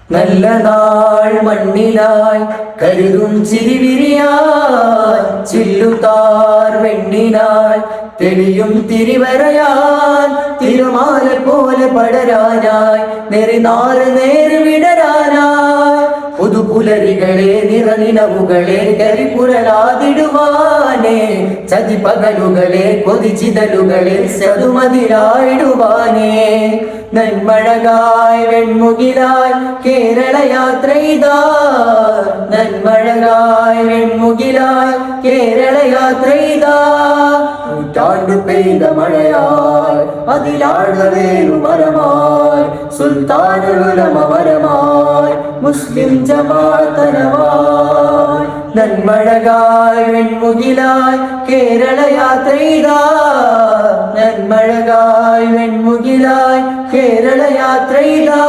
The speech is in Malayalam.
നല്ല നാൾ മണ്ണിലായി കരുതും ചിരിവിരിയായി ചില്ലുതാർ വെണ്ണിനായി തെളിയും തിരിവരയാൻ തിരുമാല പോലെ പടരാനായി നെറിനാറ് നേര് വിടരാനായി പുതുപുലരികളെ നിറനിലവുകളെ കരിപുരലാതിടുവാനേ ചതിപകലുകളെ കൊതിച്ചിതലുകളെ സതുമതിലായിടുവാനേ നന്മഴകായി വെൺമുകിലായി കേരള യാത്രയിതാ നന്മഴകായി വെൺമുകിലായി കേരള യാത്രയിതാ നൂറ്റാണ്ട് പെയ്ത മഴയായി അതിലാഴവേറു മരമായി സുൽത്താനുലമരമായി മുസ്ലിം ജമാഅത്തനമായി നന്മഴകായി വെൺമുകിലായി കേരള യാത്രയിതാ നന്മഴകായി വെൺമുകിലായി കേരള യാത്രയിതാ